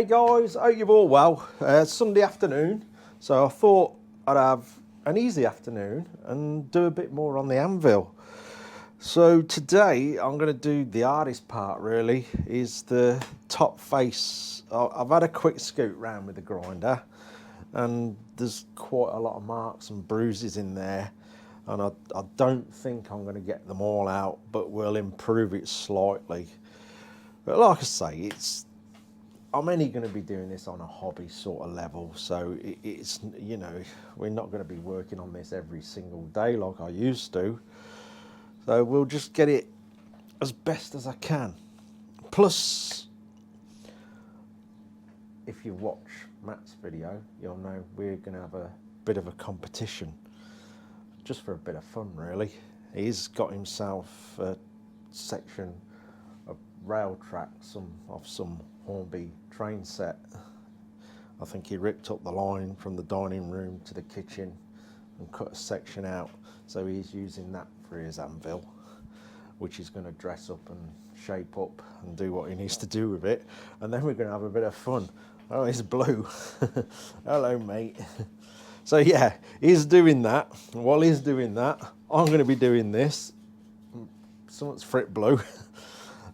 Hey guys, hope you're all well. Sunday afternoon, so I thought I'd have an easy afternoon and do a bit more on the Anvil. So today I'm going to do the hardest part really, is the top face. I've had a quick scoot round with the grinder and there's quite a lot of marks and bruises in there, and I don't think I'm going to get them all out, but we'll improve it slightly. But like I say, I'm only going to be doing this on a hobby sort of level, so it's, you know, we're not going to be working on this every single day like I used to. So we'll just get it as best as I can. Plus, if you watch Matt's video, you'll know we're going to have a bit of a competition, just for a bit of fun really. He's got himself a section of rail track, of some Hornby train set. I think he ripped up the line from the dining room to the kitchen and cut a section out, so he's using that for his Anvil, which he's going to dress up and shape up and do what he needs to do with it, and then we're going to have a bit of fun. Oh, it's blue. Hello mate. So yeah, he's doing that. While he's doing that, I'm going to be doing this. Someone's frit blue.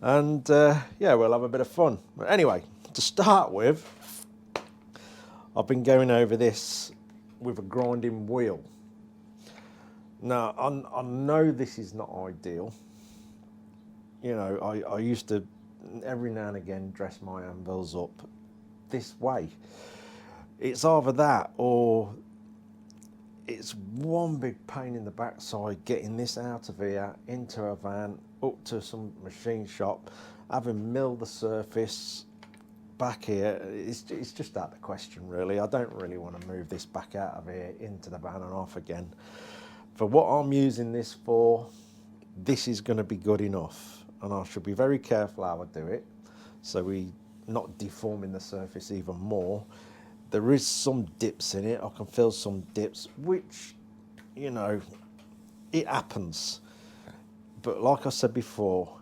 And yeah, we'll have a bit of fun. But anyway, to start with, I've been going over this with a grinding wheel. Now, I know this is not ideal. You know, I used to, every now and again, dress my anvils up this way. It's either that or it's one big pain in the backside getting this out of here, into a van, up to some machine shop, having milled the surface back here. It's just out of the question really. I don't really want to move this back out of here into the van and off again. For what I'm using this for, this is going to be good enough, and I should be very careful how I do it so we not deforming the surface even more. There is some dips in it. I can feel some dips, which, you know, it happens. But like I said before,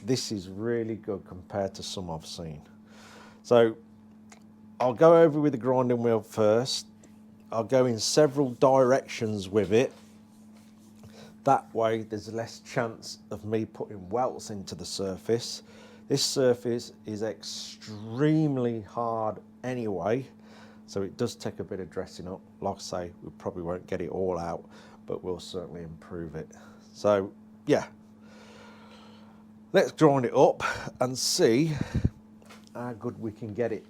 this is really good compared to some I've seen. So I'll go over with the grinding wheel first. I'll go in several directions with it. That way there's less chance of me putting welts into the surface. This surface is extremely hard anyway, so it does take a bit of dressing up. Like I say, we probably won't get it all out, but we'll certainly improve it. So yeah, let's grind it up and see how good we can get it.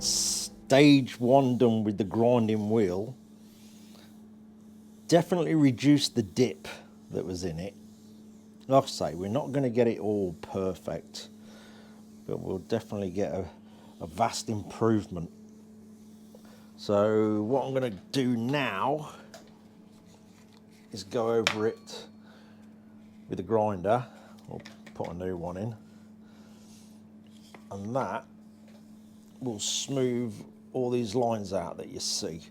stage 1 done with the grinding wheel definitely reduced the dip that was in it. Like I say, we're not going to get it all perfect, but we'll definitely get a vast improvement. So what I'm going to do now is go over it with a grinder. We'll put a new one in, and that will smooth all these lines out that you see.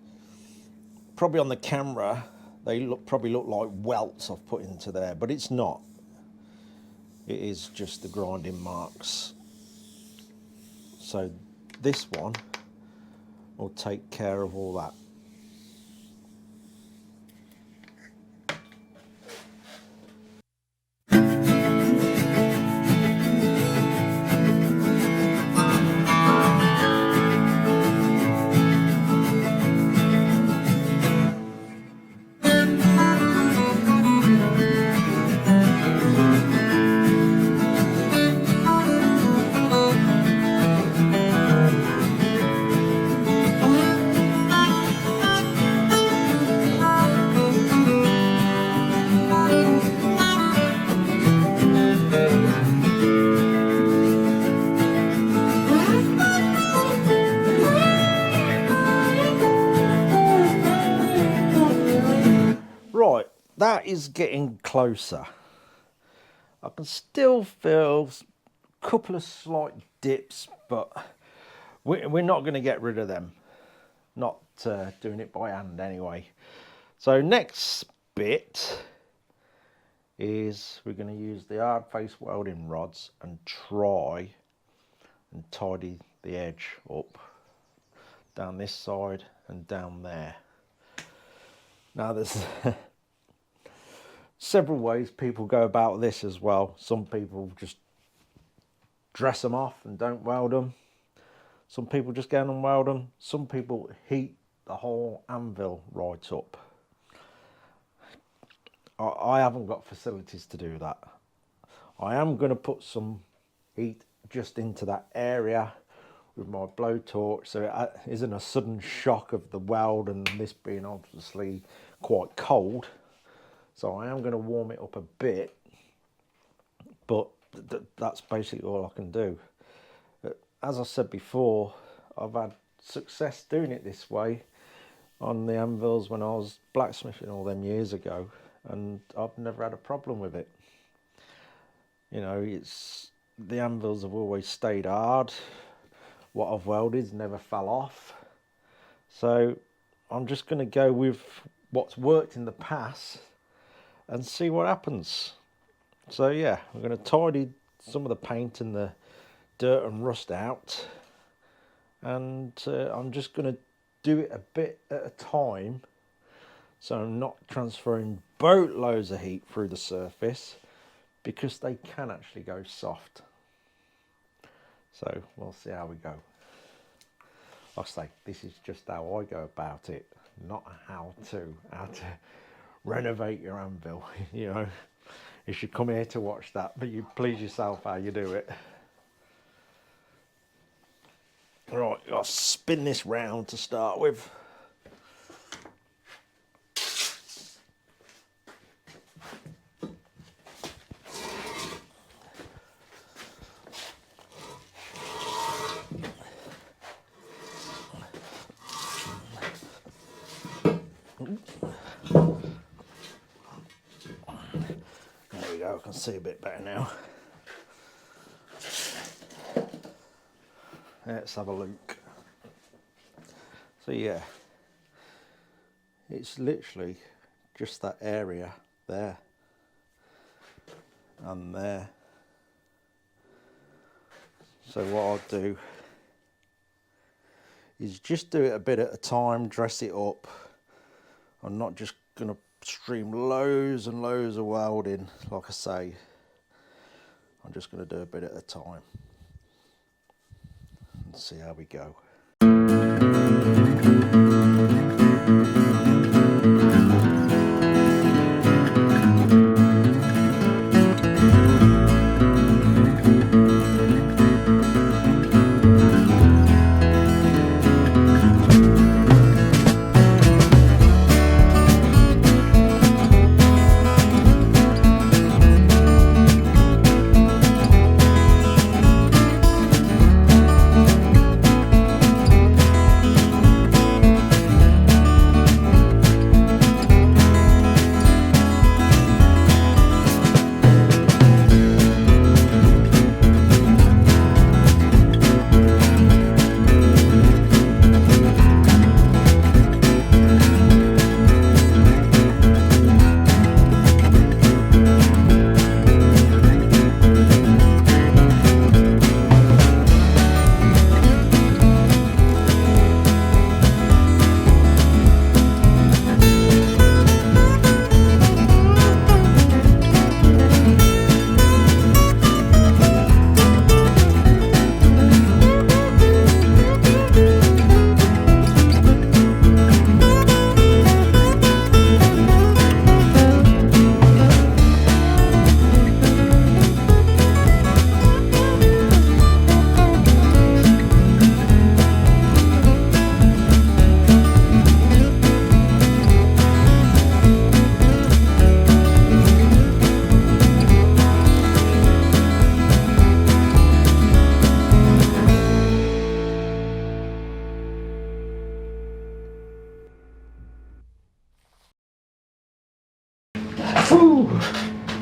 Probably on the camera they probably look like welts I've put into there, but it's not. It is just the grinding marks. So this one will take care of all that. Right, that is getting closer. I can still feel a couple of slight dips, but we're not going to get rid of them. Not doing it by hand anyway. So next bit is we're going to use the hard face welding rods and try and tidy the edge up down this side and down there. Now there's several ways people go about this as well. Some people just dress them off and don't weld them. Some people just go and weld them. Some people heat the whole anvil right up. I haven't got facilities to do that. I am going to put some heat just into that area with my blowtorch, so it isn't a sudden shock of the weld, and this being obviously quite cold. So I am going to warm it up a bit, but that's basically all I can do. As I said before, I've had success doing it this way on the anvils when I was blacksmithing all them years ago, and I've never had a problem with it. You know, the anvils have always stayed hard. What I've welded never fell off. So I'm just going to go with what's worked in the past and see what happens. So yeah, I'm going to tidy some of the paint and the dirt and rust out, and I'm just going to do it a bit at a time, so I'm not transferring boatloads of heat through the surface, because they can actually go soft. So we'll see how we go. Like I say, this is just how I go about it, not how to renovate your anvil. You know, you should come here to watch that, but you please yourself how you do it. Right, I'll spin this round to start with. There we go, I can see a bit better now. Let's have a look. So yeah, it's literally just that area there and there. So what I'll do is just do it a bit at a time, dress it up. I'm not just going to stream loads and loads of welding, like I say. I'm just going to do a bit at a time and see how we go.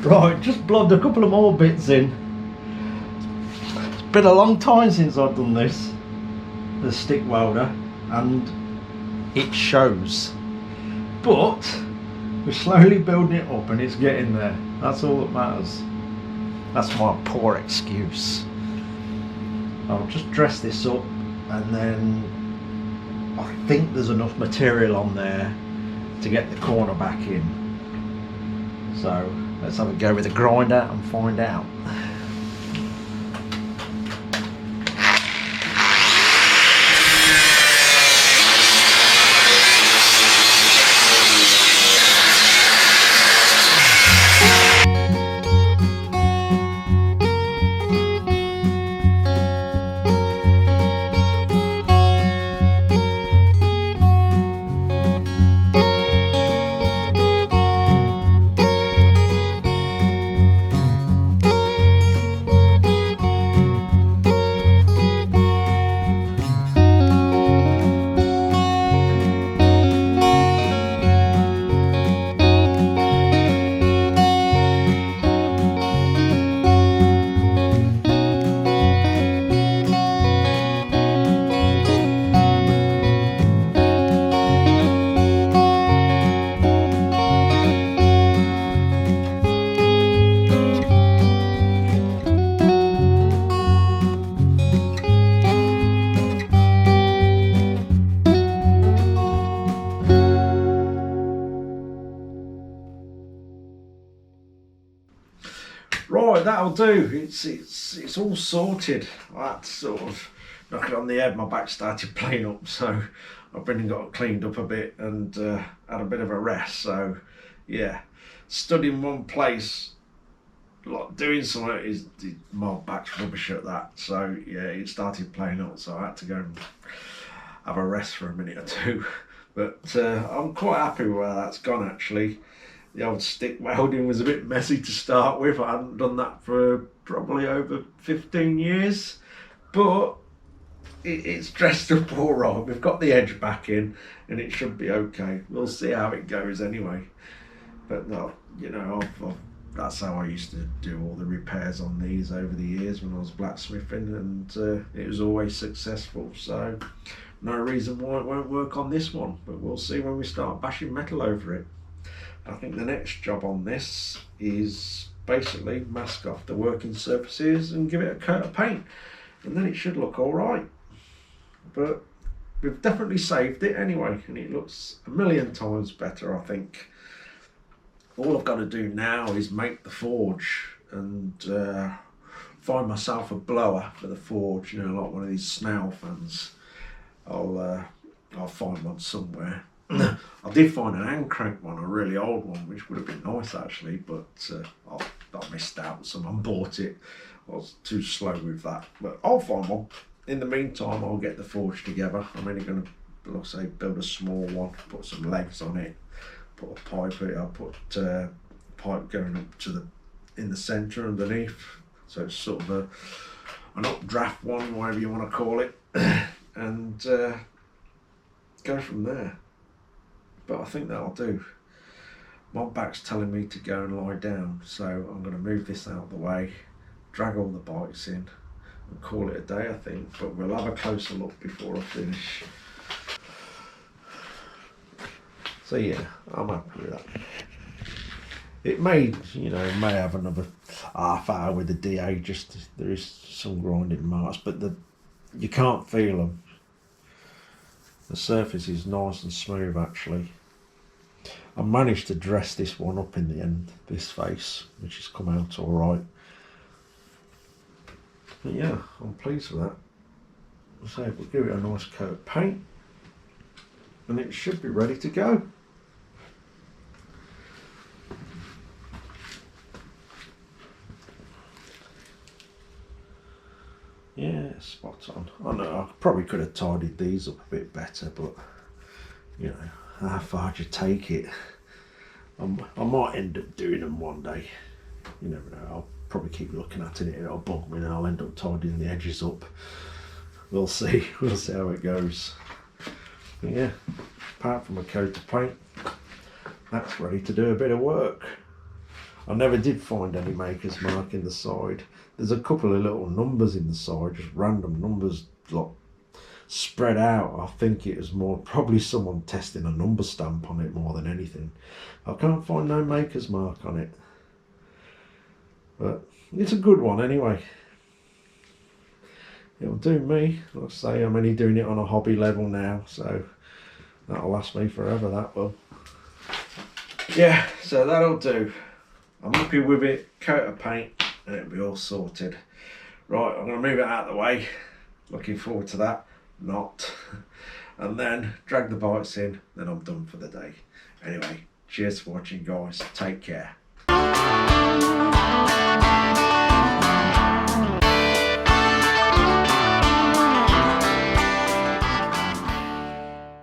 Right, just blobbed a couple of more bits in. It's been a long time since I've done this, the stick welder, and it shows. But we're slowly building it up and it's getting there. That's all that matters. That's my poor excuse. I'll just dress this up, and then I think there's enough material on there to get the corner back in. So let's have a go with the grinder and find out. Right, that'll do. It's all sorted. I had to sort of knock it on the head. My back started playing up, so I've been and got it cleaned up a bit and had a bit of a rest. So yeah, stood in one place, like doing something, my back's rubbish at that. So yeah, it started playing up, so I had to go and have a rest for a minute or two. But I'm quite happy with where that's gone actually. The old stick welding was a bit messy to start with. I hadn't done that for probably over 15 years, but it's dressed up all right. We've got the edge back in and it should be okay. We'll see how it goes anyway. But no, you know, that's how I used to do all the repairs on these over the years when I was blacksmithing, and it was always successful. So no reason why it won't work on this one, but we'll see when we start bashing metal over it. I think the next job on this is basically mask off the working surfaces and give it a coat of paint, and then it should look all right. But we've definitely saved it anyway, and it looks a million times better, I think. All I've got to do now is make the forge and find myself a blower for the forge, you know, like one of these snail fans. I'll find one somewhere. I did find an hand crank one, a really old one, which would have been nice actually, but I missed out. Someone bought it. I was too slow with that, but I'll find one. In the meantime, I'll get the forge together. I'm only going to, like I say, build a small one, put some legs on it, put a pipe in it. I'll put a pipe going up to in the centre underneath, so it's sort of an updraft one, whatever you want to call it, and go from there. But I think that'll do. My back's telling me to go and lie down, so I'm going to move this out of the way, drag all the bikes in and call it a day, I think. But we'll have a closer look before I finish. So yeah, I'm happy with that. It may, you know, may have another half hour with the DA, just there is some grinding marks, but you can't feel them. The surface is nice and smooth actually. I managed to dress this one up in the end, this face, which has come out all right. But yeah, I'm pleased with that. So we'll give it a nice coat of paint and it should be ready to go. Yeah, spot on. I know I probably could have tidied these up a bit better, but you know, how far do you take it? I might end up doing them one day. You never know. I'll probably keep looking at it. It'll bug me and I'll end up tidying the edges up. We'll see. We'll see how it goes. But yeah, apart from a coat of paint, that's ready to do a bit of work. I never did find any maker's mark in the side. There's a couple of little numbers in the side, just random numbers, like spread out. I think it was more probably someone testing a number stamp on it more than anything. I can't find no maker's mark on it, but it's a good one anyway. It'll do me. Like I say, I'm only doing it on a hobby level now, so that'll last me forever, that will. Yeah, so that'll do. I'm happy with it. Coat of paint and it'll be all sorted. Right, I'm going to move it out of the way. Looking forward to that. Not. And then drag the bites in, then I'm done for the day. Anyway, cheers for watching, guys. Take care.